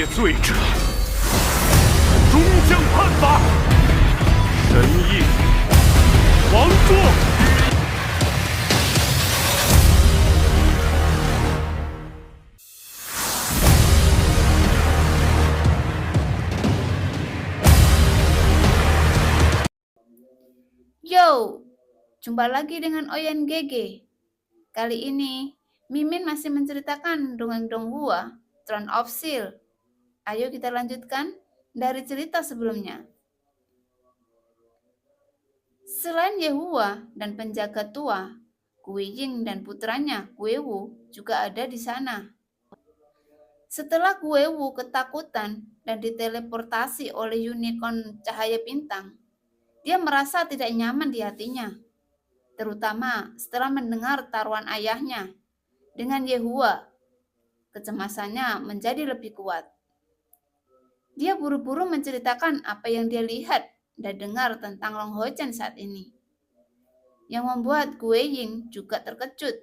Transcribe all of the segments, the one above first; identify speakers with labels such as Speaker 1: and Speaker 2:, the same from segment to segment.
Speaker 1: 灭罪者，终将判罚。神意，王座。
Speaker 2: Yo, jumpa lagi dengan Oyen GG. Kali ini, Mimin masih menceritakan dongeng Donghua, Throne of Steel. Ayo kita lanjutkan dari cerita sebelumnya. Selain Yehua dan penjaga tua, Gui Ying dan putranya Gui Wu juga ada di sana. Setelah Gui Wu ketakutan dan diteleportasi oleh unicorn cahaya bintang, dia merasa tidak nyaman di hatinya, terutama setelah mendengar taruhan ayahnya dengan Yehua. Kecemasannya menjadi lebih kuat. Dia buru-buru menceritakan apa yang dia lihat dan dengar tentang Long Ho Chen saat ini, yang membuat Gui Ying juga terkejut.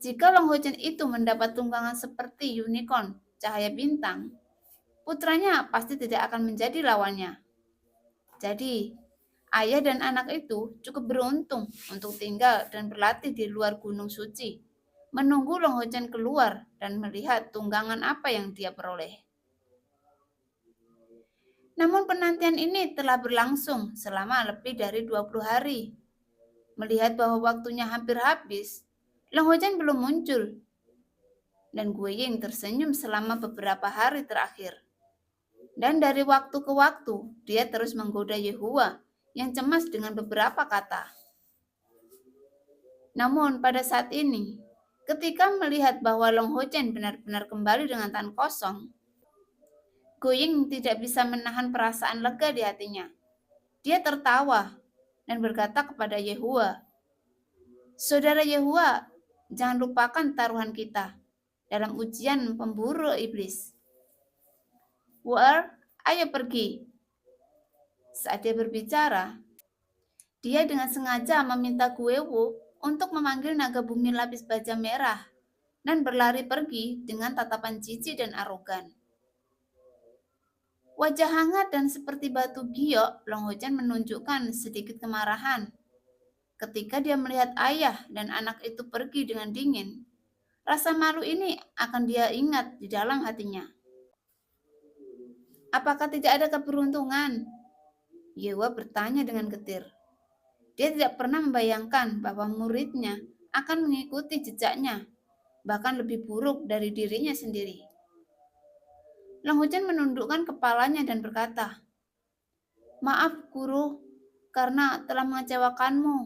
Speaker 2: Jika Long Ho Chen itu mendapat tunggangan seperti unicorn cahaya bintang, putranya pasti tidak akan menjadi lawannya. Jadi, ayah dan anak itu cukup beruntung untuk tinggal dan berlatih di luar Gunung Suci, menunggu Long Ho Chen keluar dan melihat tunggangan apa yang dia peroleh. Namun penantian ini telah berlangsung selama lebih dari 20 hari. Melihat bahwa waktunya hampir habis, Long Ho Chen belum muncul. Dan Gui Ying tersenyum selama beberapa hari terakhir. Dan dari waktu ke waktu, dia terus menggoda Yehua yang cemas dengan beberapa kata. Namun pada saat ini, ketika melihat bahwa Long Ho Chen benar-benar kembali dengan tangan kosong, Gui Ying tidak bisa menahan perasaan lega di hatinya. Dia tertawa dan berkata kepada Yehua, "Saudara Yehua, jangan lupakan taruhan kita dalam ujian pemburu iblis. Well, ayo pergi." Saat dia berbicara, dia dengan sengaja meminta Gui Wu untuk memanggil naga bumi lapis baja merah dan berlari pergi dengan tatapan jijik dan arogan. Wajah hangat dan seperti batu giok, Long Ho Chen menunjukkan sedikit kemarahan. Ketika dia melihat ayah dan anak itu pergi dengan dingin, rasa malu ini akan dia ingat di dalam hatinya. Apakah tidak ada keberuntungan? Yehua bertanya dengan getir. Dia tidak pernah membayangkan bahwa muridnya akan mengikuti jejaknya, bahkan lebih buruk dari dirinya sendiri. Long Ho Chen menundukkan kepalanya dan berkata, "Maaf, guru, karena telah mengecewakanmu."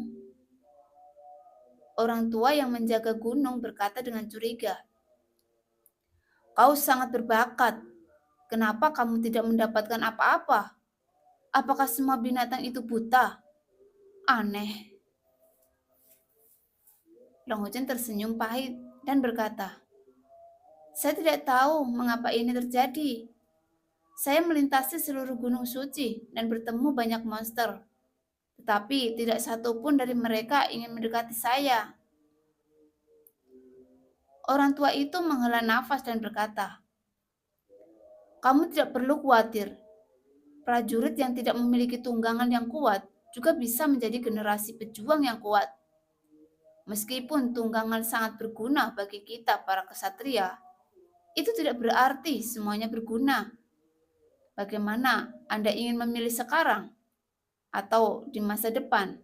Speaker 2: Orang tua yang menjaga gunung berkata dengan curiga, "Kau sangat berbakat. Kenapa kamu tidak mendapatkan apa-apa? Apakah semua binatang itu buta? Aneh." Long Ho Chen tersenyum pahit dan berkata, "Saya tidak tahu mengapa ini terjadi. Saya melintasi seluruh gunung suci dan bertemu banyak monster. Tetapi tidak satu pun dari mereka ingin mendekati saya." Orang tua itu menghela nafas dan berkata, "Kamu tidak perlu khawatir. Prajurit yang tidak memiliki tunggangan yang kuat juga bisa menjadi generasi pejuang yang kuat. Meskipun tunggangan sangat berguna bagi kita para kesatria, itu tidak berarti semuanya berguna. Bagaimana Anda ingin memilih sekarang atau di masa depan?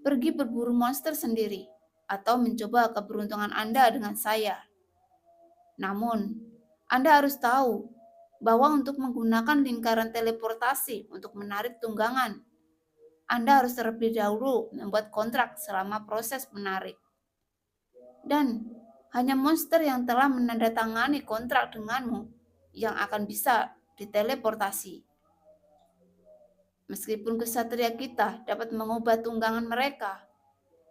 Speaker 2: Pergi berburu monster sendiri atau mencoba keberuntungan Anda dengan saya. Namun, Anda harus tahu bahwa untuk menggunakan lingkaran teleportasi untuk menarik tunggangan, Anda harus terlebih dahulu membuat kontrak selama proses menarik. Dan hanya monster yang telah menandatangani kontrak denganmu yang akan bisa diteleportasi. Meskipun kesatria kita dapat mengubah tunggangan mereka,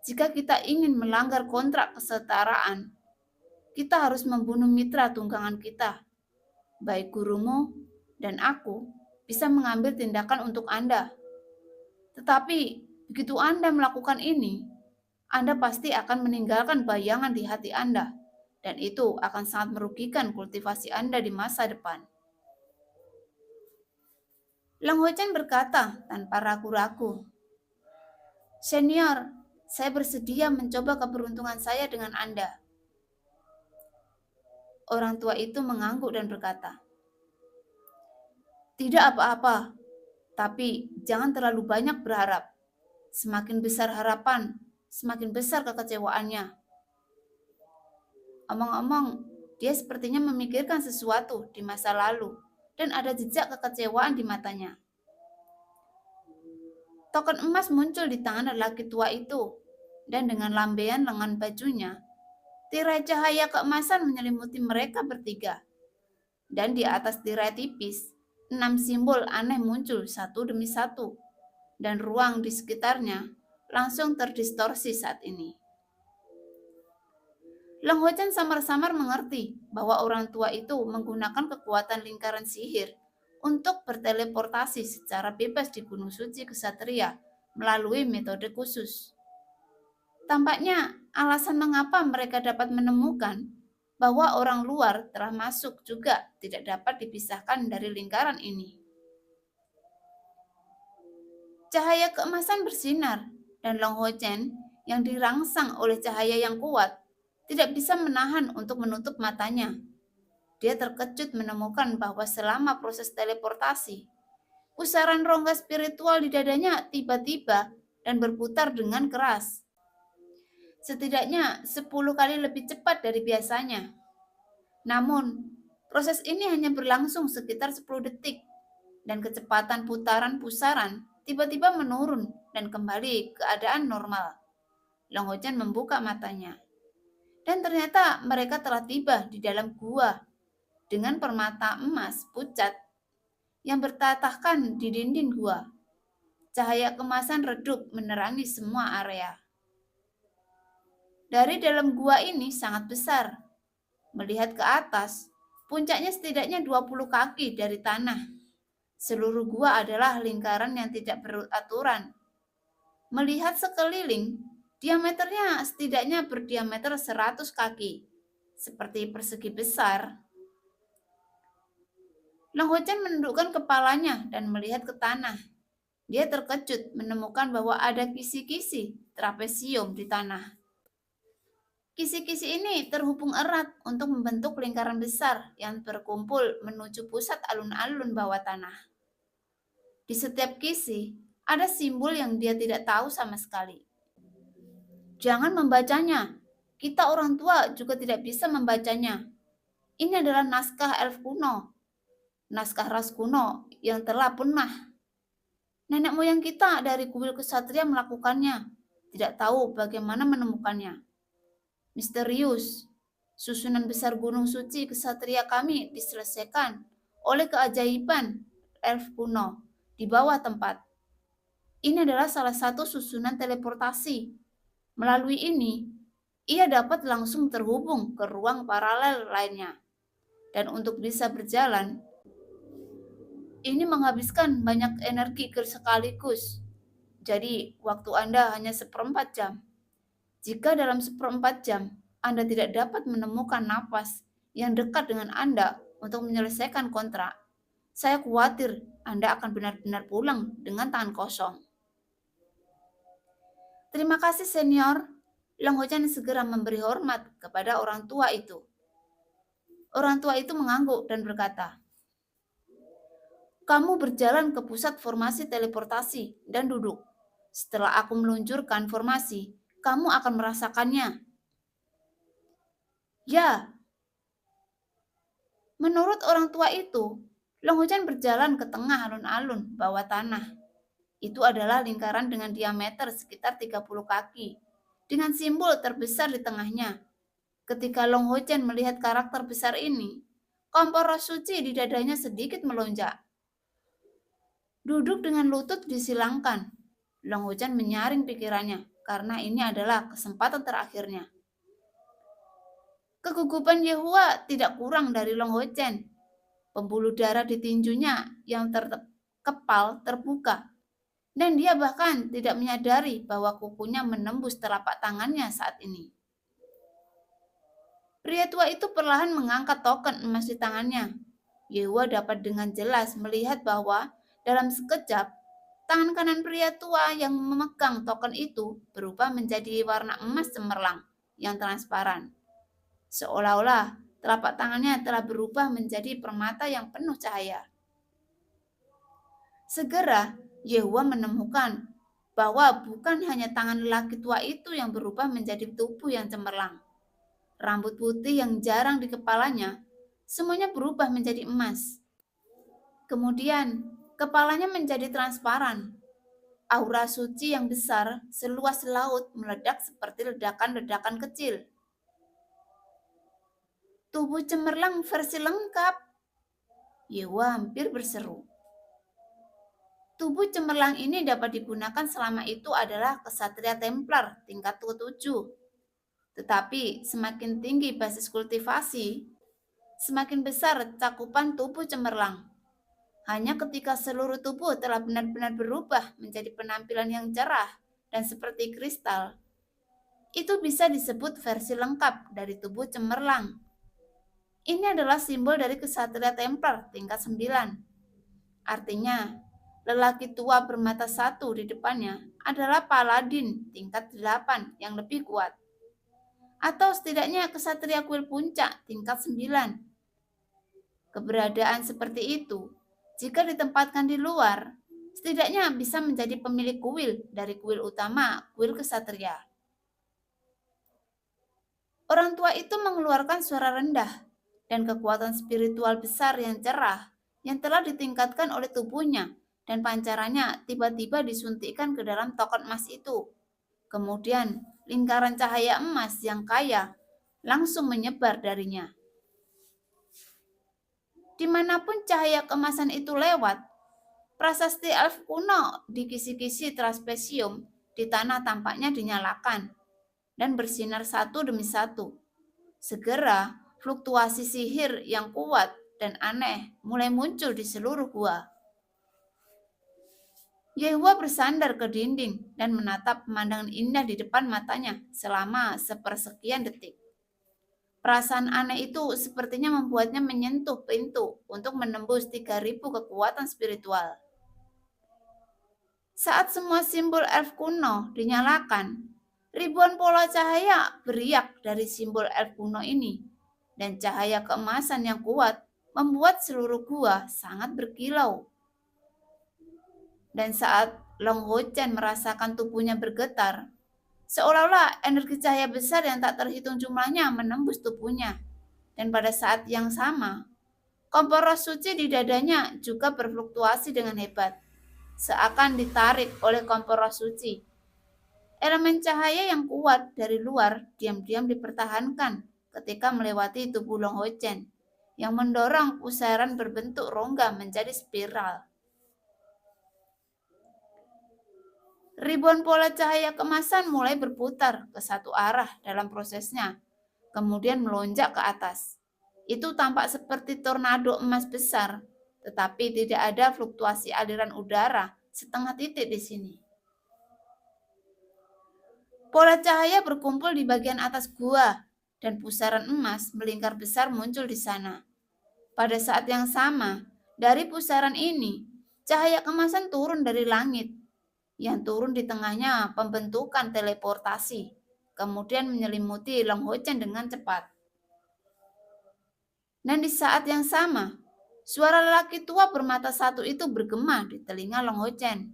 Speaker 2: jika kita ingin melanggar kontrak kesetaraan, kita harus membunuh mitra tunggangan kita. Baik gurumu dan aku bisa mengambil tindakan untuk Anda. Tetapi begitu Anda melakukan ini, Anda pasti akan meninggalkan bayangan di hati Anda dan itu akan sangat merugikan kultivasi Anda di masa depan. Long Huochen berkata tanpa ragu-ragu, "Senior, saya bersedia mencoba keberuntungan saya dengan Anda." Orang tua itu mengangguk dan berkata, "Tidak apa-apa, tapi jangan terlalu banyak berharap. Semakin besar harapan, semakin besar kekecewaannya." Omong-omong, dia sepertinya memikirkan sesuatu di masa lalu dan ada jejak kekecewaan di matanya. Token emas muncul di tangan lelaki tua itu, dan dengan lambaian lengan bajunya, tirai cahaya keemasan menyelimuti mereka bertiga. Dan di atas tirai tipis, 6 simbol aneh muncul satu demi satu, dan ruang di sekitarnya langsung terdistorsi saat ini. Long Huochen samar-samar mengerti bahwa orang tua itu menggunakan kekuatan lingkaran sihir untuk berteleportasi secara bebas di Gunung Suci Kesatria melalui metode khusus. Tampaknya alasan mengapa mereka dapat menemukan bahwa orang luar telah masuk juga tidak dapat dipisahkan dari lingkaran ini. Cahaya keemasan bersinar, dan Long Huochen yang dirangsang oleh cahaya yang kuat tidak bisa menahan untuk menutup matanya. Dia terkejut menemukan bahwa selama proses teleportasi, pusaran rongga spiritual di dadanya tiba-tiba dan berputar dengan keras. Setidaknya 10 kali lebih cepat dari biasanya. Namun, proses ini hanya berlangsung sekitar 10 detik, dan kecepatan putaran pusaran tiba-tiba menurun dan kembali keadaan normal. Long Huochen membuka matanya. Dan ternyata mereka telah tiba di dalam gua dengan permata emas pucat yang bertatahkan di dinding gua. Cahaya kemasan redup menerangi semua area. Dari dalam gua ini sangat besar. Melihat ke atas, puncaknya setidaknya 20 kaki dari tanah. Seluruh gua adalah lingkaran yang tidak beraturan. Melihat sekeliling, diameternya setidaknya berdiameter 100 kaki, seperti persegi besar. Long Huochen menundukkan kepalanya dan melihat ke tanah. Dia terkejut menemukan bahwa ada kisi-kisi trapesium di tanah. Kisi-kisi ini terhubung erat untuk membentuk lingkaran besar yang berkumpul menuju pusat alun-alun bawah tanah. Di setiap kisi, ada simbol yang dia tidak tahu sama sekali. Jangan membacanya. Kita orang tua juga tidak bisa membacanya. Ini adalah naskah elf kuno. Naskah ras kuno yang telah punah. Nenek moyang kita dari kuil kesatria melakukannya, tidak tahu bagaimana menemukannya. Misterius, susunan besar gunung suci kesatria kami diselesaikan oleh keajaiban elf kuno di bawah tempat. Ini adalah salah satu susunan teleportasi. Melalui ini, ia dapat langsung terhubung ke ruang paralel lainnya. Dan untuk bisa berjalan, ini menghabiskan banyak energi sekaligus. Jadi, waktu Anda hanya 1/4 jam. Jika dalam 1/4 jam Anda tidak dapat menemukan napas yang dekat dengan Anda untuk menyelesaikan kontrak, saya khawatir Anda akan benar-benar pulang dengan tangan kosong. Terima kasih, senior. Long Huochen segera memberi hormat kepada orang tua itu. Orang tua itu mengangguk dan berkata, "Kamu berjalan ke pusat formasi teleportasi dan duduk. Setelah aku meluncurkan formasi, kamu akan merasakannya." Ya. Menurut orang tua itu, Long Huochen berjalan ke tengah alun-alun bawah tanah. Itu adalah lingkaran dengan diameter sekitar 30 kaki, dengan simbol terbesar di tengahnya. Ketika Long Huochen melihat karakter besar ini, kompor roh suci di dadanya sedikit melonjak. Duduk dengan lutut disilangkan, Long Huochen menyaring pikirannya karena ini adalah kesempatan terakhirnya. Kegugupan Yehua tidak kurang dari Long Huochen. Pembuluh darah di tinjunya yang terkepal terbuka, dan dia bahkan tidak menyadari bahwa kukunya menembus telapak tangannya saat ini. Pria tua itu perlahan mengangkat token emas di tangannya. Yehuwa dapat dengan jelas melihat bahwa dalam sekejap, tangan kanan pria tua yang memegang token itu berubah menjadi warna emas cemerlang yang transparan. Seolah-olah telapak tangannya telah berubah menjadi permata yang penuh cahaya. Segera, Yehuwa menemukan bahwa bukan hanya tangan lelaki tua itu yang berubah menjadi tubuh yang cemerlang. Rambut putih yang jarang di kepalanya, semuanya berubah menjadi emas. Kemudian, kepalanya menjadi transparan. Aura suci yang besar seluas laut meledak seperti ledakan-ledakan kecil. Tubuh cemerlang versi lengkap. Yehuwa hampir berseru. Tubuh cemerlang ini dapat digunakan selama itu adalah kesatria Templar tingkat ke-7. Tetapi semakin tinggi basis kultivasi, semakin besar cakupan tubuh cemerlang. Hanya ketika seluruh tubuh telah benar-benar berubah menjadi penampilan yang cerah dan seperti kristal, itu bisa disebut versi lengkap dari tubuh cemerlang. Ini adalah simbol dari kesatria Templar tingkat 9. Artinya, lelaki tua bermata satu di depannya adalah paladin tingkat 8 yang lebih kuat. Atau setidaknya kesatria kuil puncak tingkat 9. Keberadaan seperti itu, jika ditempatkan di luar, setidaknya bisa menjadi pemilik kuil dari kuil utama, kuil kesatria. Orang tua itu mengeluarkan suara rendah dan kekuatan spiritual besar yang cerah yang telah ditingkatkan oleh tubuhnya dan pancarannya tiba-tiba disuntikkan ke dalam token emas itu. Kemudian lingkaran cahaya emas yang kaya langsung menyebar darinya. Dimanapun cahaya keemasan itu lewat, prasasti elf kuno di kisi-kisi traspesium di tanah tampaknya dinyalakan dan bersinar satu demi satu. Segera, fluktuasi sihir yang kuat dan aneh mulai muncul di seluruh gua. Yehuwa bersandar ke dinding dan menatap pemandangan indah di depan matanya selama sepersekian detik. Perasaan aneh itu sepertinya membuatnya menyentuh pintu untuk menembus 3.000 kekuatan spiritual. Saat semua simbol elf kuno dinyalakan, ribuan pola cahaya beriak dari simbol elf kuno ini, dan cahaya keemasan yang kuat membuat seluruh gua sangat berkilau. Dan saat Long Ho Chen merasakan tubuhnya bergetar, seolah-olah energi cahaya besar yang tak terhitung jumlahnya menembus tubuhnya. Dan pada saat yang sama, kompor roh suci di dadanya juga berfluktuasi dengan hebat, seakan ditarik oleh kompor roh suci. Elemen cahaya yang kuat dari luar diam-diam dipertahankan ketika melewati tubuh Long Ho Chen, yang mendorong pusaran berbentuk rongga menjadi spiral. Ribuan pola cahaya kemasan mulai berputar ke satu arah dalam prosesnya, kemudian melonjak ke atas. Itu tampak seperti tornado emas besar, tetapi tidak ada fluktuasi aliran udara setengah titik di sini. Pola cahaya berkumpul di bagian atas gua, dan pusaran emas melingkar besar muncul di sana. Pada saat yang sama, dari pusaran ini, cahaya kemasan turun dari langit, yang turun di tengahnya pembentukan teleportasi, kemudian menyelimuti Long Ho Chen dengan cepat. Dan di saat yang sama, suara lelaki tua bermata satu itu bergema di telinga Long Ho Chen.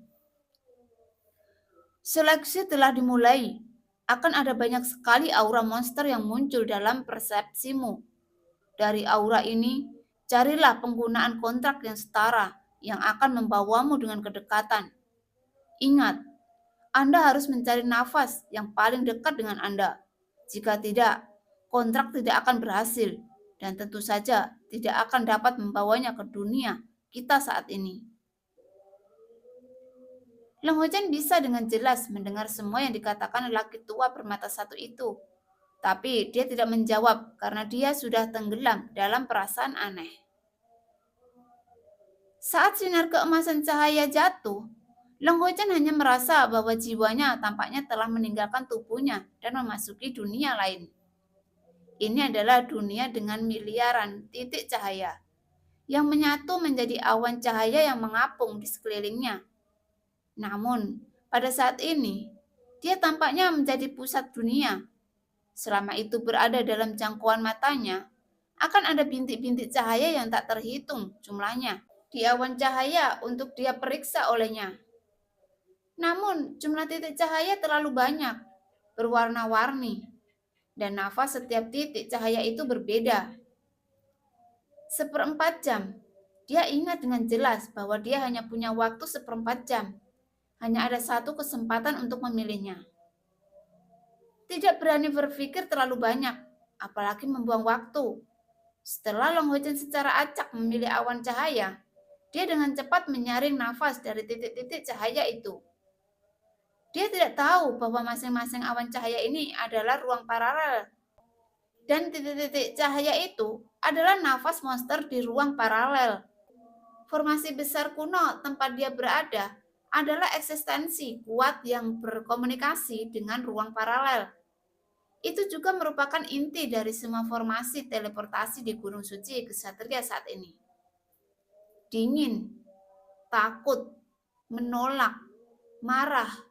Speaker 2: Seleksi telah dimulai. Akan ada banyak sekali aura monster yang muncul dalam persepsimu. Dari aura ini, carilah penggunaan kontrak yang setara yang akan membawamu dengan kedekatan. Ingat, Anda harus mencari nafas yang paling dekat dengan Anda. Jika tidak, kontrak tidak akan berhasil dan tentu saja tidak akan dapat membawanya ke dunia kita saat ini. Long Ho Chen bisa dengan jelas mendengar semua yang dikatakan lelaki tua bermata satu itu. Tapi dia tidak menjawab karena dia sudah tenggelam dalam perasaan aneh. Saat sinar keemasan cahaya jatuh, Long Ho Chen hanya merasa bahwa jiwanya tampaknya telah meninggalkan tubuhnya dan memasuki dunia lain. Ini adalah dunia dengan miliaran titik cahaya yang menyatu menjadi awan cahaya yang mengapung di sekelilingnya. Namun, pada saat ini, dia tampaknya menjadi pusat dunia. Selama itu berada dalam jangkauan matanya, akan ada bintik-bintik cahaya yang tak terhitung jumlahnya di awan cahaya untuk dia periksa olehnya. Namun, jumlah titik cahaya terlalu banyak, berwarna-warni, dan nafas setiap titik cahaya itu berbeda. 1/4 jam, dia ingat dengan jelas bahwa dia hanya punya waktu 1/4 jam. Hanya ada satu kesempatan untuk memilihnya. Tidak berani berpikir terlalu banyak, apalagi membuang waktu. Setelah Long Ho Chen secara acak memilih awan cahaya, dia dengan cepat menyaring nafas dari titik-titik cahaya itu. Dia tidak tahu bahwa masing-masing awan cahaya ini adalah ruang paralel. Dan titik-titik cahaya itu adalah nafas monster di ruang paralel. Formasi besar kuno tempat dia berada adalah eksistensi kuat yang berkomunikasi dengan ruang paralel. Itu juga merupakan inti dari semua formasi teleportasi di Gunung Suci Ksatria saat ini. Dingin, takut, menolak, marah.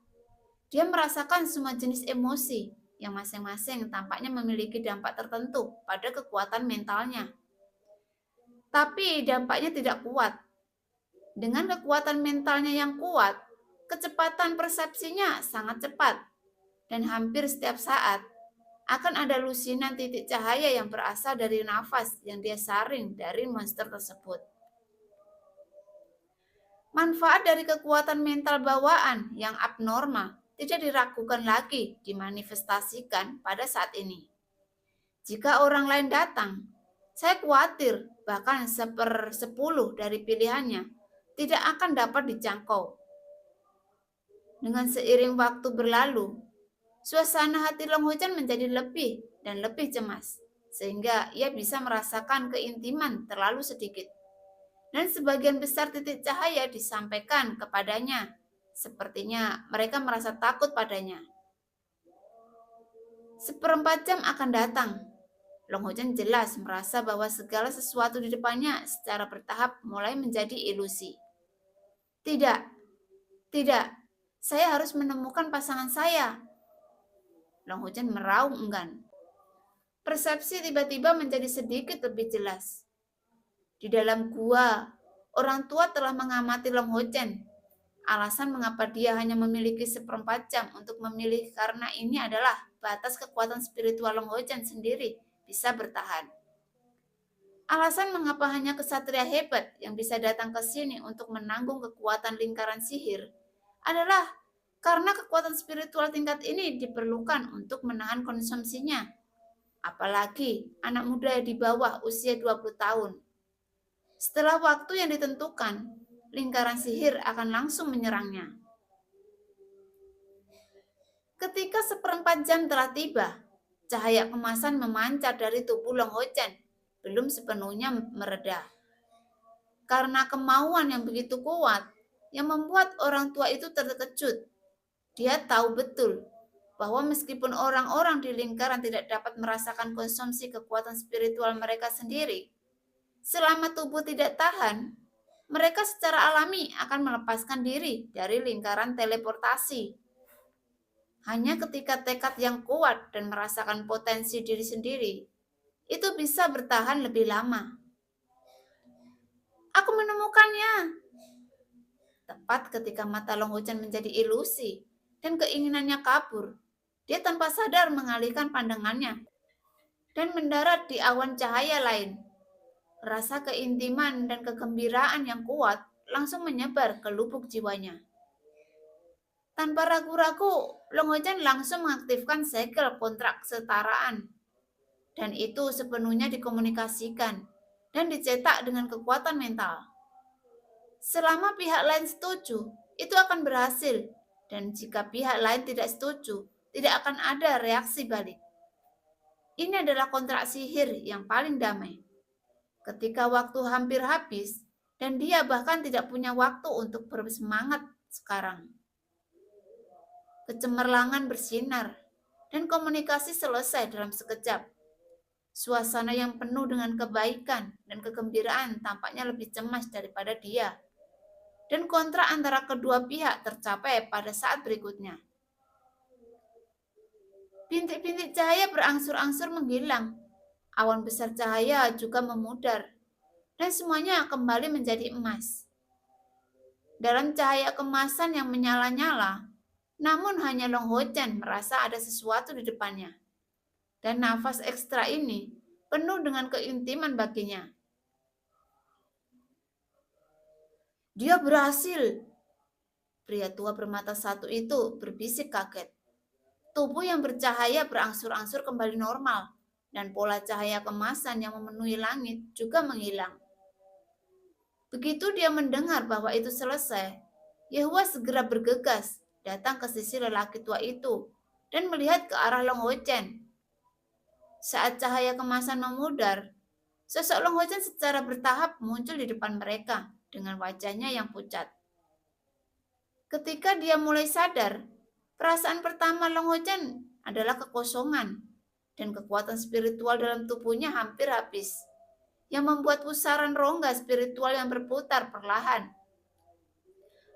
Speaker 2: Dia merasakan semua jenis emosi yang masing-masing tampaknya memiliki dampak tertentu pada kekuatan mentalnya. Tapi dampaknya tidak kuat. Dengan kekuatan mentalnya yang kuat, kecepatan persepsinya sangat cepat, dan hampir setiap saat akan ada lusinan titik cahaya yang berasal dari nafas yang dia saring dari monster tersebut. Manfaat dari kekuatan mental bawaan yang abnormal tidak diragukan lagi dimanifestasikan pada saat ini. Jika orang lain datang, saya khawatir bahkan 1/10 dari pilihannya tidak akan dapat dijangkau. Dengan seiring waktu berlalu, suasana hati Long Ho Chen menjadi lebih dan lebih cemas, sehingga ia bisa merasakan keintiman terlalu sedikit. Dan sebagian besar titik cahaya disampaikan kepadanya, sepertinya mereka merasa takut padanya. 1/4 jam akan datang. Long Ho Chen jelas merasa bahwa segala sesuatu di depannya secara bertahap mulai menjadi ilusi. Tidak, tidak, saya harus menemukan pasangan saya. Long Ho Chen meraung enggan. Persepsi tiba-tiba menjadi sedikit lebih jelas. Di dalam gua, orang tua telah mengamati Long Ho Chen. Alasan mengapa dia hanya memiliki 1/4 jam untuk memilih karena ini adalah batas kekuatan spiritual Long Ho Chen sendiri bisa bertahan. Alasan mengapa hanya kesatria hebat yang bisa datang ke sini untuk menanggung kekuatan lingkaran sihir adalah karena kekuatan spiritual tingkat ini diperlukan untuk menahan konsumsinya. Apalagi anak muda di bawah usia 20 tahun. Setelah waktu yang ditentukan, lingkaran sihir akan langsung menyerangnya. Ketika 1/4 jam telah tiba, cahaya kemasan memancar dari tubuh Long Ho Chen belum sepenuhnya mereda. Karena kemauan yang begitu kuat, yang membuat orang tua itu terkejut. Dia tahu betul bahwa meskipun orang-orang di lingkaran tidak dapat merasakan konsumsi kekuatan spiritual mereka sendiri, selama tubuh tidak tahan, mereka secara alami akan melepaskan diri dari lingkaran teleportasi. Hanya ketika tekad yang kuat dan merasakan potensi diri sendiri, itu bisa bertahan lebih lama. Aku menemukannya. Tepat ketika mata Long Ho Chen menjadi ilusi dan keinginannya kabur, dia tanpa sadar mengalihkan pandangannya dan mendarat di awan cahaya lain. Rasa keintiman dan kegembiraan yang kuat langsung menyebar ke lubuk jiwanya. Tanpa ragu-ragu, Long Ho Chen langsung mengaktifkan segel kontrak kesetaraan. Dan itu sepenuhnya dikomunikasikan dan dicetak dengan kekuatan mental. Selama pihak lain setuju, itu akan berhasil. Dan jika pihak lain tidak setuju, tidak akan ada reaksi balik. Ini adalah kontrak sihir yang paling damai. Ketika waktu hampir habis, dan dia bahkan tidak punya waktu untuk bersemangat sekarang. Kecemerlangan bersinar, dan komunikasi selesai dalam sekejap. Suasana yang penuh dengan kebaikan dan kegembiraan tampaknya lebih cemas daripada dia. Dan kontrak antara kedua pihak tercapai pada saat berikutnya. Bintik-bintik cahaya berangsur-angsur menghilang. Awan besar cahaya juga memudar. Dan semuanya kembali menjadi emas. Dalam cahaya kemasan yang menyala-nyala, namun hanya Long Ho Chen merasa ada sesuatu di depannya. Dan nafas ekstra ini penuh dengan keintiman baginya. Dia berhasil. Pria tua bermata satu itu berbisik kaget. Tubuh yang bercahaya berangsur-angsur kembali normal, dan pola cahaya kemasan yang memenuhi langit juga menghilang. Begitu dia mendengar bahwa itu selesai, Yehua segera bergegas datang ke sisi lelaki tua itu dan melihat ke arah Long Ho Chen. Saat cahaya kemasan memudar, sosok Long Ho Chen secara bertahap muncul di depan mereka dengan wajahnya yang pucat. Ketika dia mulai sadar, perasaan pertama Long Ho Chen adalah kekosongan dan kekuatan spiritual dalam tubuhnya hampir habis, yang membuat pusaran rongga spiritual yang berputar perlahan,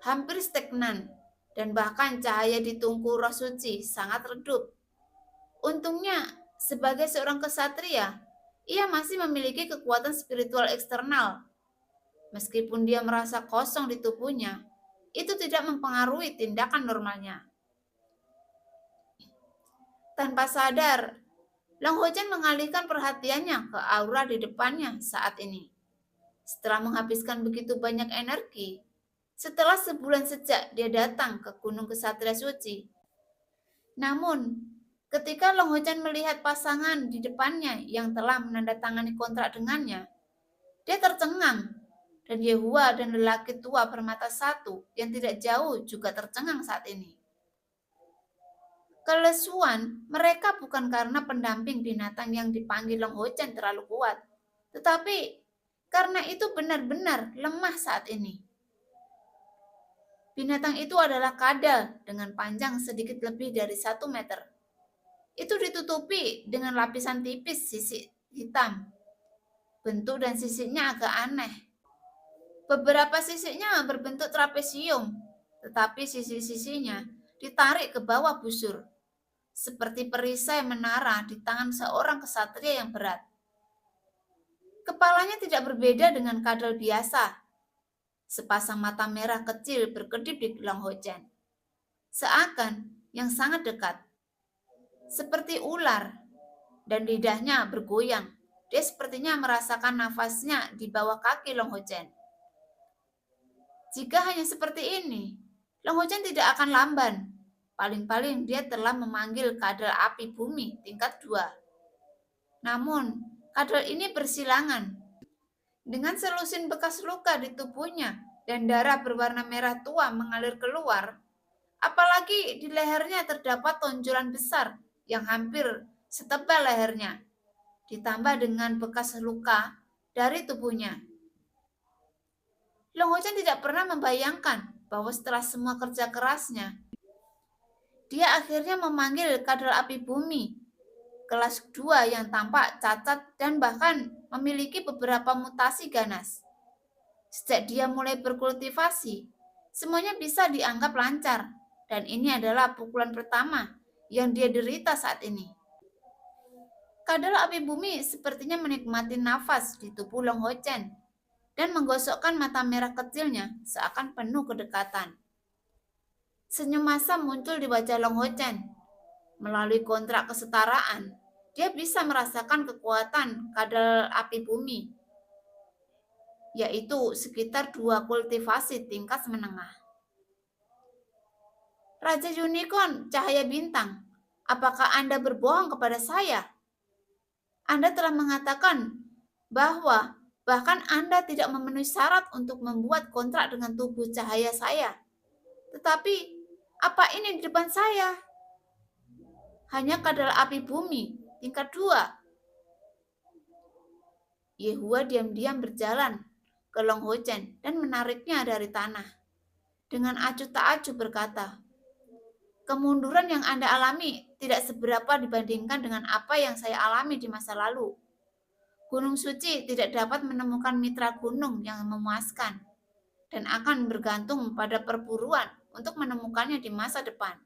Speaker 2: hampir stagnan, dan bahkan cahaya di tungku roh suci sangat redup. Untungnya, sebagai seorang kesatria, ia masih memiliki kekuatan spiritual eksternal. Meskipun dia merasa kosong di tubuhnya, itu tidak mempengaruhi tindakan normalnya. Tanpa sadar, Long Ho Chen mengalihkan perhatiannya ke aura di depannya saat ini. Setelah menghabiskan begitu banyak energi, setelah sebulan sejak dia datang ke Gunung Kesatria Suci. Namun, ketika Long Ho Chen melihat pasangan di depannya yang telah menandatangani kontrak dengannya, dia tercengang, dan Yehua dan lelaki tua bermata satu yang tidak jauh juga tercengang saat ini. Kelesuan mereka bukan karena pendamping binatang yang dipanggil Long Ho Chen terlalu kuat, tetapi karena itu benar-benar lemah saat ini. Binatang itu adalah kadal dengan panjang sedikit lebih dari 1 meter. Itu ditutupi dengan lapisan tipis sisik hitam. Bentuk dan sisiknya agak aneh. Beberapa sisiknya berbentuk trapesium, tetapi sisi-sisinya ditarik ke bawah busur, seperti perisai menara di tangan seorang kesatria yang berat. Kepalanya tidak berbeda dengan kadal biasa. Sepasang mata merah kecil berkedip di Long Ho Chen, seakan yang sangat dekat, seperti ular, dan lidahnya bergoyang. Dia sepertinya merasakan nafasnya di bawah kaki Long Ho Chen. Jika hanya seperti ini, Long Ho Chen tidak akan lamban. Paling-paling dia telah memanggil kadal api bumi tingkat 2. Namun, kadal ini bersilangan. Dengan selusin bekas luka di tubuhnya dan darah berwarna merah tua mengalir keluar, apalagi di lehernya terdapat tonjolan besar yang hampir setebal lehernya, ditambah dengan bekas luka dari tubuhnya. Long Ho Chen tidak pernah membayangkan bahwa setelah semua kerja kerasnya, dia akhirnya memanggil kadal api bumi kelas 2 yang tampak cacat dan bahkan memiliki beberapa mutasi ganas. Sejak dia mulai berkultivasi, semuanya bisa dianggap lancar, dan ini adalah pukulan pertama yang dia derita saat ini. Kadal api bumi sepertinya menikmati nafas di tubuh Long Ho Chen dan menggosokkan mata merah kecilnya seakan penuh kedekatan. Senyum masam muncul di wajah Long Ho Chen. Melalui kontrak kesetaraan, dia bisa merasakan kekuatan kadal api bumi, yaitu sekitar 2 kultivasi tingkat menengah. Raja Unicorn Cahaya Bintang, apakah Anda berbohong kepada saya? Anda telah mengatakan bahwa bahkan Anda tidak memenuhi syarat untuk membuat kontrak dengan tubuh cahaya saya. Tetapi, apa ini di depan saya? Hanya kadal api bumi tingkat 2. Yehua diam-diam berjalan ke Long Ho Chen dan menariknya dari tanah. Dengan acuh tak acuh berkata, kemunduran yang Anda alami tidak seberapa dibandingkan dengan apa yang saya alami di masa lalu. Gunung Suci tidak dapat menemukan mitra gunung yang memuaskan dan akan bergantung pada perburuan untuk menemukannya di masa depan.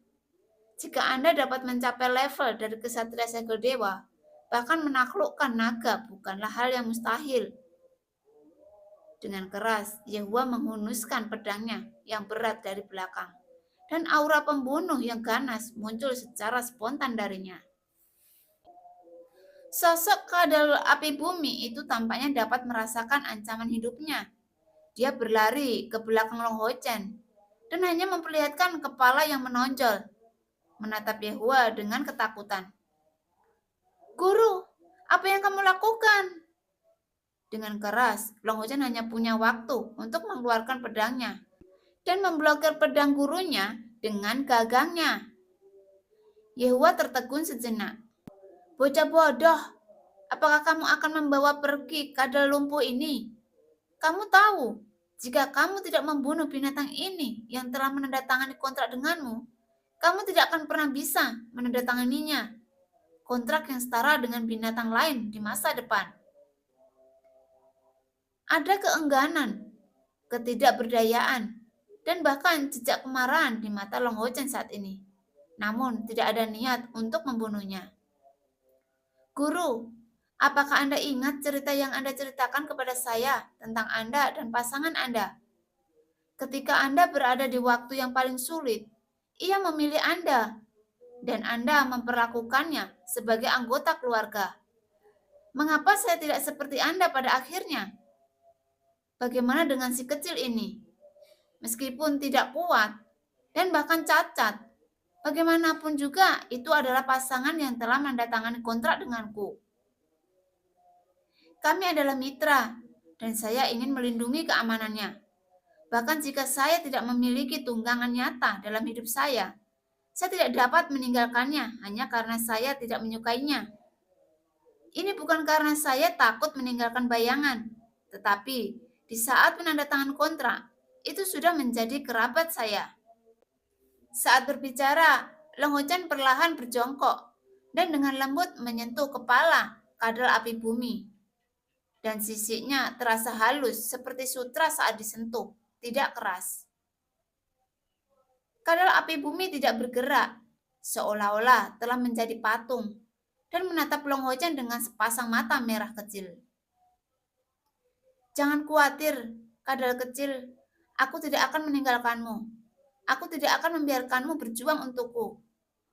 Speaker 2: Jika Anda dapat mencapai level dari kesatria segel dewa, bahkan menaklukkan naga bukanlah hal yang mustahil. Dengan keras, Yehua menghunuskan pedangnya yang berat dari belakang, dan aura pembunuh yang ganas muncul secara spontan darinya. Sosok kadal api bumi itu tampaknya dapat merasakan ancaman hidupnya. Dia berlari ke belakang Long Ho Chen dan hanya memperlihatkan kepala yang menonjol, menatap Yehua dengan ketakutan. "Guru, apa yang kamu lakukan?" Dengan keras, Long Ho Chen hanya punya waktu untuk mengeluarkan pedangnya dan memblokir pedang gurunya dengan gagangnya. Yehua tertegun sejenak. "Bocah bodoh, apakah kamu akan membawa pergi kadal lumpuh ini? Kamu tahu, jika kamu tidak membunuh binatang ini yang telah menandatangani kontrak denganmu, kamu tidak akan pernah bisa menandatanganinya. Kontrak yang setara dengan binatang lain di masa depan." Ada keengganan, ketidakberdayaan, dan bahkan jejak kemarahan di mata Long Ho Chen saat ini. Namun tidak ada niat untuk membunuhnya. "Guru, apakah Anda ingat cerita yang Anda ceritakan kepada saya tentang Anda dan pasangan Anda? Ketika Anda berada di waktu yang paling sulit, ia memilih Anda, dan Anda memperlakukannya sebagai anggota keluarga. Mengapa saya tidak seperti Anda pada akhirnya? Bagaimana dengan si kecil ini? Meskipun tidak kuat dan bahkan cacat, bagaimanapun juga itu adalah pasangan yang telah menandatangani kontrak denganku. Kami adalah mitra, dan saya ingin melindungi keamanannya. Bahkan jika saya tidak memiliki tunggangan nyata dalam hidup saya tidak dapat meninggalkannya hanya karena saya tidak menyukainya. Ini bukan karena saya takut meninggalkan bayangan, tetapi di saat penandatangan kontrak, itu sudah menjadi kerabat saya. Saat berbicara, Long Ho Chen perlahan berjongkok dan dengan lembut menyentuh kepala kadal api bumi. Dan sisiknya terasa halus seperti sutra saat disentuh, tidak keras. Kadal api bumi tidak bergerak, seolah-olah telah menjadi patung, dan menatap Long Ho Chen dengan sepasang mata merah kecil. "Jangan khawatir, kadal kecil, aku tidak akan meninggalkanmu. Aku tidak akan membiarkanmu berjuang untukku.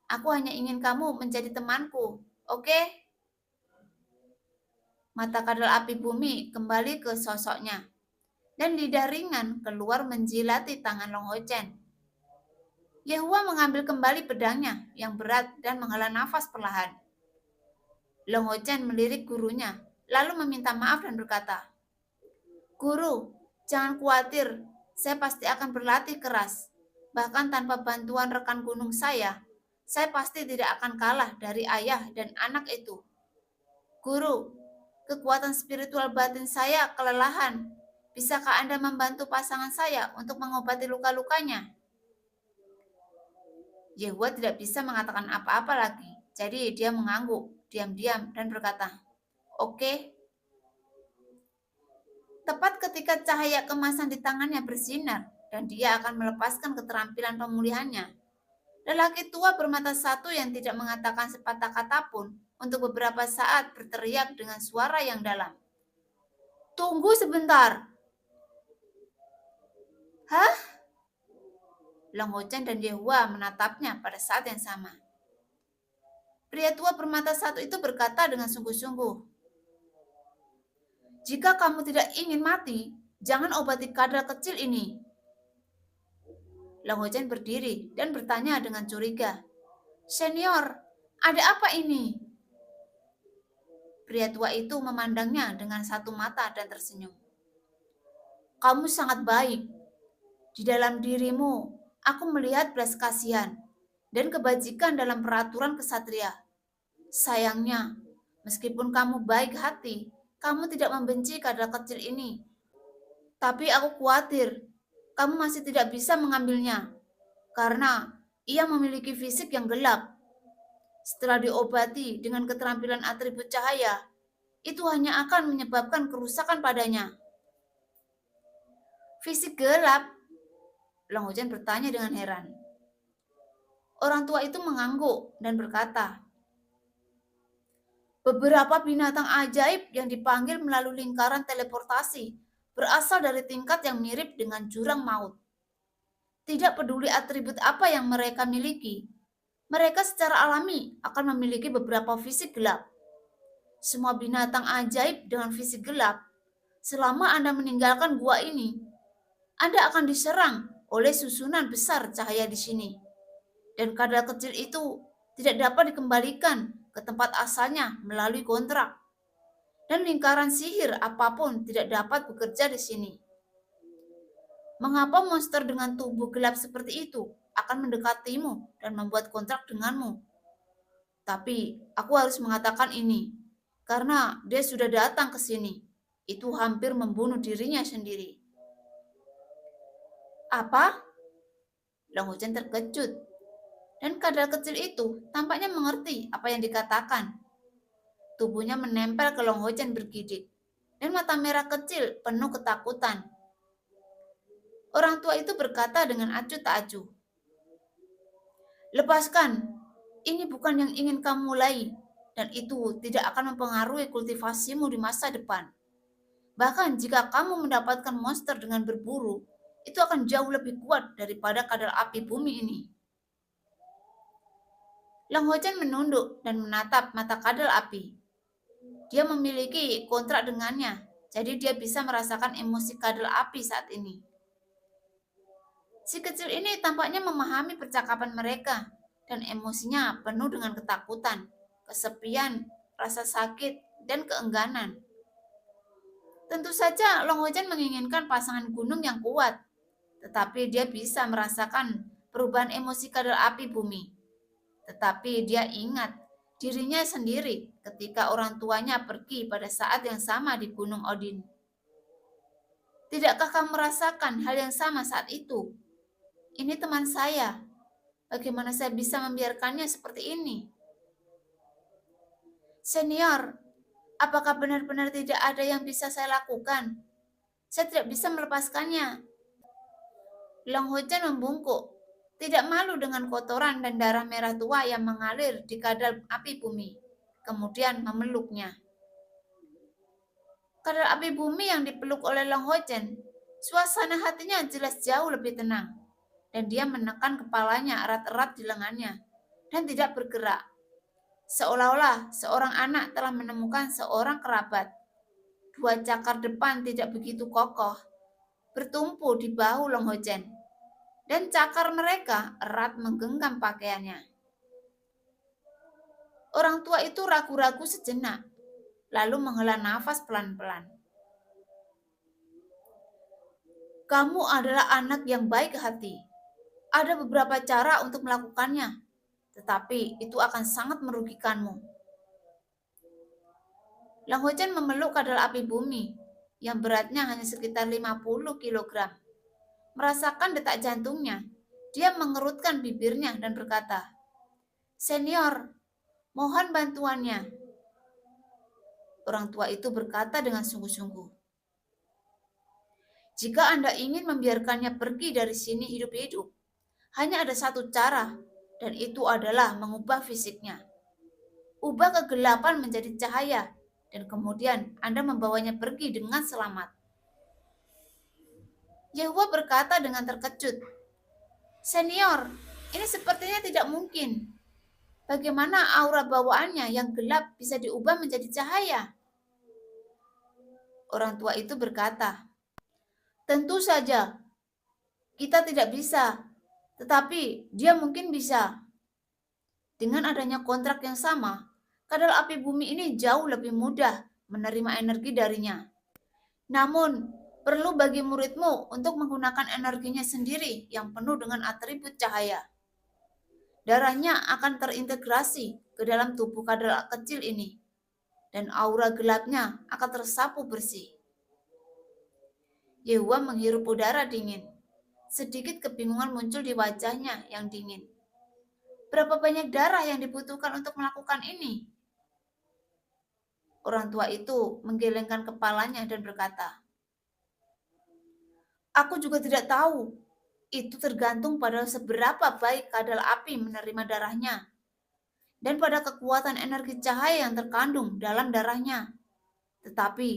Speaker 2: Aku hanya ingin kamu menjadi temanku, oke?" Mata kadal api bumi kembali ke sosoknya, dan lidah ringan keluar menjilati tangan Long Ho Chen. Yehua mengambil kembali pedangnya yang berat dan menghela nafas perlahan. Long Ho Chen melirik gurunya, lalu meminta maaf dan berkata, "Guru, jangan khawatir, saya pasti akan berlatih keras. Bahkan tanpa bantuan rekan gunung saya pasti tidak akan kalah dari ayah dan anak itu. Guru, kekuatan spiritual batin saya kelelahan. Bisakah Anda membantu pasangan saya untuk mengobati luka-lukanya?" Yehua tidak bisa mengatakan apa-apa lagi, jadi dia mengangguk diam-diam dan berkata, "Oke." Tepat ketika cahaya kemasan di tangannya bersinar dan dia akan melepaskan keterampilan pemulihannya, lelaki tua bermata satu yang tidak mengatakan sepatah kata pun untuk beberapa saat berteriak dengan suara yang dalam, "Tunggu sebentar." "Hah?" Long Ho Chen dan Yehua menatapnya pada saat yang sama. Pria tua bermata satu itu berkata dengan sungguh-sungguh, "Jika kamu tidak ingin mati, jangan obati kadal kecil ini." Long Ho Chen berdiri dan bertanya dengan curiga, "Senior, ada apa ini?" Pria tua itu memandangnya dengan satu mata dan tersenyum. "Kamu sangat baik. Di dalam dirimu, aku melihat belas kasihan dan kebajikan dalam peraturan kesatria. Sayangnya, meskipun kamu baik hati, kamu tidak membenci kadal kecil ini. Tapi aku khawatir kamu masih tidak bisa mengambilnya, karena ia memiliki fisik yang gelap. Setelah diobati dengan keterampilan atribut cahaya, itu hanya akan menyebabkan kerusakan padanya. Fisik gelap? Long Hujan bertanya dengan heran. Orang tua itu mengangguk dan berkata, beberapa binatang ajaib yang dipanggil melalui lingkaran teleportasi berasal dari tingkat yang mirip dengan jurang maut. Tidak peduli atribut apa yang mereka miliki, mereka secara alami akan memiliki beberapa fisik gelap. Semua binatang ajaib dengan fisik gelap, selama Anda meninggalkan gua ini, Anda akan diserang oleh susunan besar cahaya di sini. Dan kadal kecil itu tidak dapat dikembalikan ke tempat asalnya melalui kontrak. Dan lingkaran sihir apapun tidak dapat bekerja di sini. Mengapa monster dengan tubuh gelap seperti itu akan mendekatimu dan membuat kontrak denganmu? Tapi aku harus mengatakan ini, karena dia sudah datang ke sini. Itu hampir membunuh dirinya sendiri. Apa? Long Hujan terkejut. Dan kadal kecil itu tampaknya mengerti apa yang dikatakan. Tubuhnya menempel ke Long Hujan bergidik, dan mata merah kecil penuh ketakutan. Orang tua itu berkata dengan acuh tak acuh. Lepaskan, ini bukan yang ingin kamu mulai, dan itu tidak akan mempengaruhi kultivasimu di masa depan. Bahkan jika kamu mendapatkan monster dengan berburu, itu akan jauh lebih kuat daripada kadal api bumi ini. Long Hujan menunduk dan menatap mata kadal api. Dia memiliki kontrak dengannya, jadi dia bisa merasakan emosi kadal api saat ini. Si kecil ini tampaknya memahami percakapan mereka, dan emosinya penuh dengan ketakutan, kesepian, rasa sakit, dan keengganan. Tentu saja Long Hujan menginginkan pasangan gunung yang kuat, tetapi dia bisa merasakan perubahan emosi kadal api bumi. Tetapi dia ingat dirinya sendiri ketika orang tuanya pergi pada saat yang sama di Gunung Odin. Tidakkah kamu merasakan hal yang sama saat itu? Ini teman saya. Bagaimana saya bisa membiarkannya seperti ini? Senior, apakah benar-benar tidak ada yang bisa saya lakukan? Saya tidak bisa melepaskannya. Long Hujan membungkuk, tidak malu dengan kotoran dan darah merah tua yang mengalir di kadal api bumi, kemudian memeluknya. Kadal api bumi yang dipeluk oleh Long Hujan, suasana hatinya jelas jauh lebih tenang, dan dia menekan kepalanya erat-erat di lengannya, dan tidak bergerak. Seolah-olah seorang anak telah menemukan seorang kerabat. Dua cakar depan tidak begitu kokoh, bertumpu di bahu Long Hujan, dan cakar mereka erat menggenggam pakaiannya. Orang tua itu ragu-ragu sejenak, lalu menghela nafas pelan-pelan. Kamu adalah anak yang baik hati. Ada beberapa cara untuk melakukannya, tetapi itu akan sangat merugikanmu. Long Hujan memeluk kadal api bumi, yang beratnya hanya sekitar 50 kg. Merasakan detak jantungnya, dia mengerutkan bibirnya dan berkata, Senior, mohon bantuannya. Orang tua itu berkata dengan sungguh-sungguh, jika Anda ingin membiarkannya pergi dari sini hidup-hidup, hanya ada satu cara, dan itu adalah mengubah fisiknya. Ubah kegelapan menjadi cahaya, dan kemudian Anda membawanya pergi dengan selamat. Yehuwa berkata dengan terkejut, Senior, ini sepertinya tidak mungkin. Bagaimana aura bawaannya yang gelap bisa diubah menjadi cahaya? Orang tua itu berkata, tentu saja, kita tidak bisa, tetapi dia mungkin bisa. Dengan adanya kontrak yang sama, kadal api bumi ini jauh lebih mudah menerima energi darinya. Namun, perlu bagi muridmu untuk menggunakan energinya sendiri yang penuh dengan atribut cahaya. Darahnya akan terintegrasi ke dalam tubuh kadal kecil ini, dan aura gelapnya akan tersapu bersih. Yehuwa menghirup udara dingin. Sedikit kebingungan muncul di wajahnya yang dingin. Berapa banyak darah yang dibutuhkan untuk melakukan ini? Orang tua itu menggelengkan kepalanya dan berkata, "Aku juga tidak tahu. Itu tergantung pada seberapa baik kadal api menerima darahnya dan pada kekuatan energi cahaya yang terkandung dalam darahnya. Tetapi,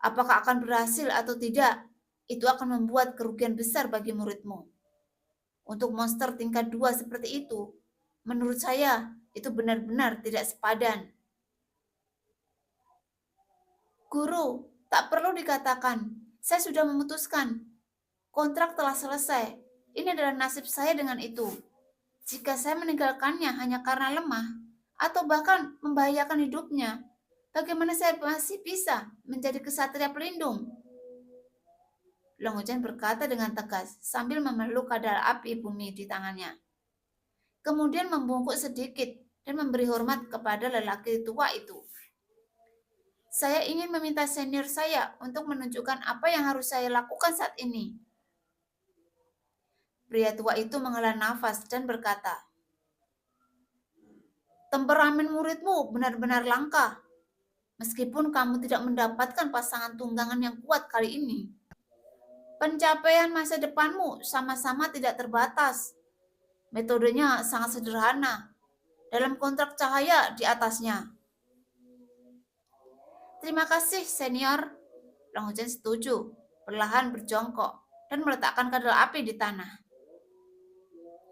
Speaker 2: apakah akan berhasil atau tidak, itu akan membuat kerugian besar bagi muridmu. Untuk monster tingkat 2 seperti itu, menurut saya, itu benar-benar tidak sepadan." "Guru, tak perlu dikatakan. Saya sudah memutuskan. Kontrak telah selesai. Ini adalah nasib saya dengan itu. Jika saya meninggalkannya hanya karena lemah, atau bahkan membahayakan hidupnya, bagaimana saya masih bisa menjadi kesatria pelindung?" Long Hujan berkata dengan tegas sambil memeluk kadar api bumi di tangannya. Kemudian membungkuk sedikit dan memberi hormat kepada lelaki tua itu. "Saya ingin meminta senior saya untuk menunjukkan apa yang harus saya lakukan saat ini." Pria tua itu menghela nafas dan berkata, "Temperamen muridmu benar-benar langka. Meskipun kamu tidak mendapatkan pasangan tunggangan yang kuat kali ini, pencapaian masa depanmu sama-sama tidak terbatas. Metodenya sangat sederhana. Dalam kontrak cahaya di atasnya." "Terima kasih, senior." Long Hujan setuju, perlahan berjongkok dan meletakkan kadal api di tanah.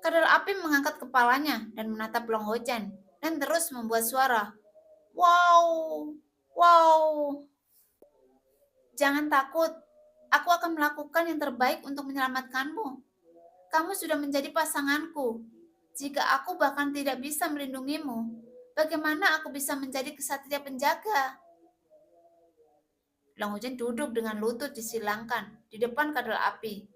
Speaker 2: Kadal api mengangkat kepalanya dan menatap Long Hujan dan terus membuat suara. "Wow, wow." "Jangan takut, aku akan melakukan yang terbaik untuk menyelamatkanmu. Kamu sudah menjadi pasanganku. Jika aku bahkan tidak bisa melindungimu, bagaimana aku bisa menjadi kesatria penjaga?" Long Hujan duduk dengan lutut disilangkan di depan kadal api.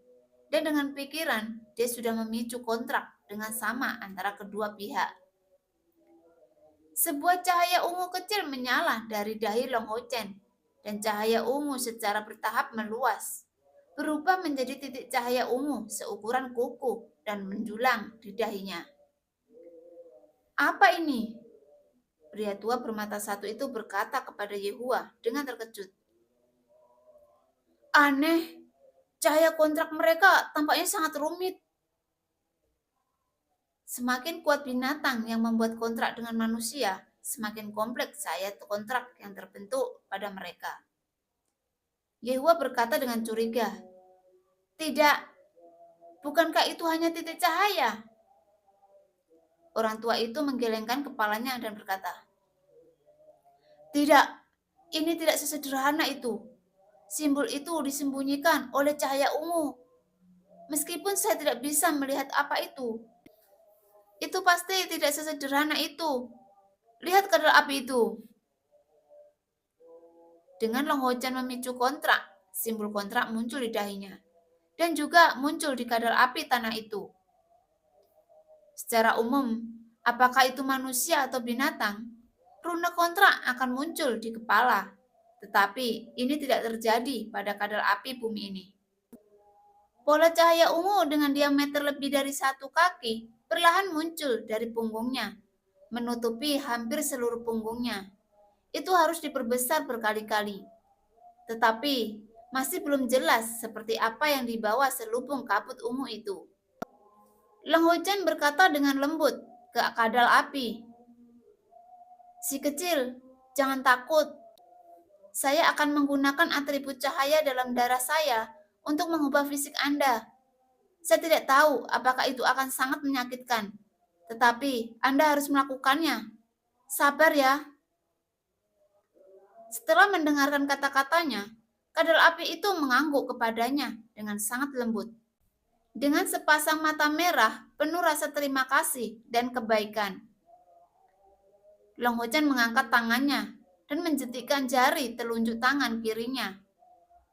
Speaker 2: Dan dengan pikiran, dia sudah memicu kontrak dengan sama antara kedua pihak. Sebuah cahaya ungu kecil menyala dari dahi Long Hujan, dan cahaya ungu secara bertahap meluas, berubah menjadi titik cahaya ungu seukuran kuku dan menjulang di dahinya. "Apa ini?" Pria tua bermata satu itu berkata kepada Yehua dengan terkejut. "Aneh, cahaya kontrak mereka tampaknya sangat rumit. Semakin kuat binatang yang membuat kontrak dengan manusia, semakin kompleks cahaya kontrak yang terbentuk pada mereka." Yehua berkata dengan curiga, "Tidak, bukankah itu hanya titik cahaya?" Orang tua itu menggelengkan kepalanya dan berkata, "Tidak, ini tidak sesederhana itu. Simbol itu disembunyikan oleh cahaya ungu. Meskipun saya tidak bisa melihat apa itu pasti tidak sesederhana itu. Lihat kadar api itu." Dengan Long Hujan memicu kontrak, simbol kontrak muncul di dahinya, dan juga muncul di kadar api tanah itu. Secara umum, apakah itu manusia atau binatang, rune kontrak akan muncul di kepala. Tetapi ini tidak terjadi pada kadar api bumi ini. Bola cahaya ungu dengan diameter lebih dari 1 kaki perlahan muncul dari punggungnya, menutupi hampir seluruh punggungnya. Itu harus diperbesar berkali-kali. Tetapi masih belum jelas seperti apa yang dibawa selubung kabut ungu itu. Long Hujan berkata dengan lembut ke kadal api, "Si kecil, jangan takut. Saya akan menggunakan atribut cahaya dalam darah saya untuk mengubah fisik Anda. Saya tidak tahu apakah itu akan sangat menyakitkan, tetapi Anda harus melakukannya. Sabar ya." Setelah mendengarkan kata-katanya, kadal api itu mengangguk kepadanya dengan sangat lembut. Dengan sepasang mata merah penuh rasa terima kasih dan kebaikan, Long Hujan mengangkat tangannya dan menjetikkan jari telunjuk tangan kirinya.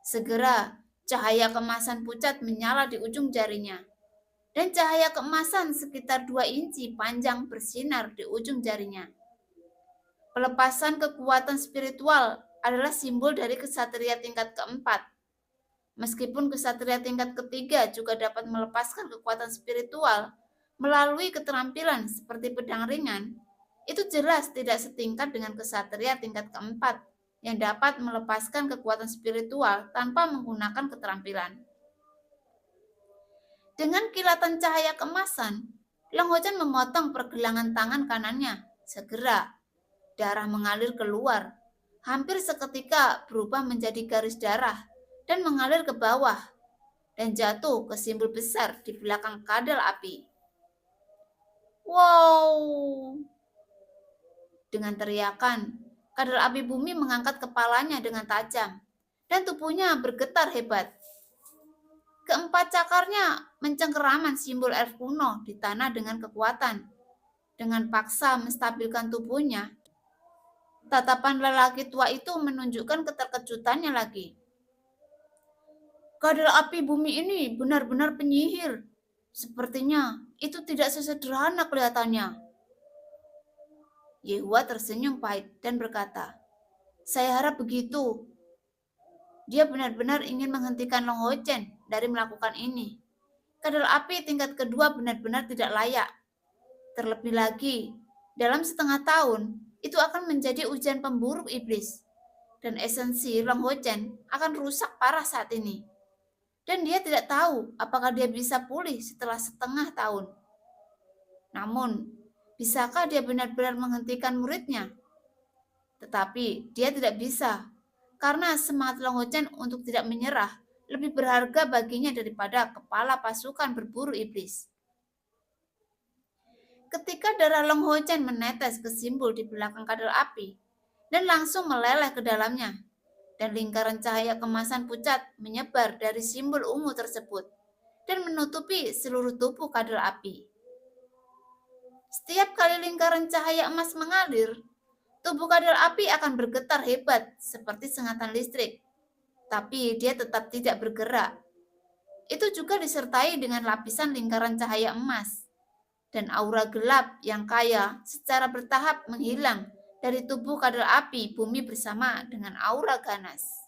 Speaker 2: Segera, cahaya keemasan pucat menyala di ujung jarinya, dan cahaya keemasan sekitar 2 inci panjang bersinar di ujung jarinya. Pelepasan kekuatan spiritual adalah simbol dari kesatria tingkat keempat. Meskipun kesatria tingkat ketiga juga dapat melepaskan kekuatan spiritual melalui keterampilan seperti pedang ringan, itu jelas tidak setingkat dengan kesatria tingkat keempat yang dapat melepaskan kekuatan spiritual tanpa menggunakan keterampilan. Dengan kilatan cahaya keemasan, Long Hochen memotong pergelangan tangan kanannya. Segera, darah mengalir keluar, hampir seketika berubah menjadi garis darah dan mengalir ke bawah dan jatuh ke simbol besar di belakang kadal api. Wow! Dengan teriakan, kadal api bumi mengangkat kepalanya dengan tajam dan tubuhnya bergetar hebat. Keempat cakarnya mencengkeraman simbol elf kuno di tanah dengan kekuatan. Dengan paksa menstabilkan tubuhnya, tatapan lelaki tua itu menunjukkan keterkejutannya lagi. Kadal api bumi ini benar-benar penyihir. Sepertinya itu tidak sesederhana kelihatannya. Yehua tersenyum pahit dan berkata, "Saya harap begitu. Dia benar-benar ingin menghentikan Long Hochen dari melakukan ini. Kadal api tingkat kedua benar-benar tidak layak. Terlebih lagi, dalam setengah tahun, itu akan menjadi ujian pemburuk iblis. Dan esensi Long Hochen akan rusak parah saat ini. Dan dia tidak tahu apakah dia bisa pulih setelah setengah tahun. Namun, bisakah dia benar-benar menghentikan muridnya? Tetapi dia tidak bisa, karena semangat Long Hochen untuk tidak menyerah lebih berharga baginya daripada kepala pasukan berburu iblis. Ketika darah Long Hochen menetes ke simbol di belakang kadal api dan langsung meleleh ke dalamnya, dan lingkaran cahaya kemasan pucat menyebar dari simbol ungu tersebut dan menutupi seluruh tubuh kadal api. Setiap kali lingkaran cahaya emas mengalir, tubuh kadal api akan bergetar hebat seperti sengatan listrik, tapi dia tetap tidak bergerak. Itu juga disertai dengan lapisan lingkaran cahaya emas, dan aura gelap yang kaya secara bertahap menghilang dari tubuh kadal api bumi bersama dengan aura ganas.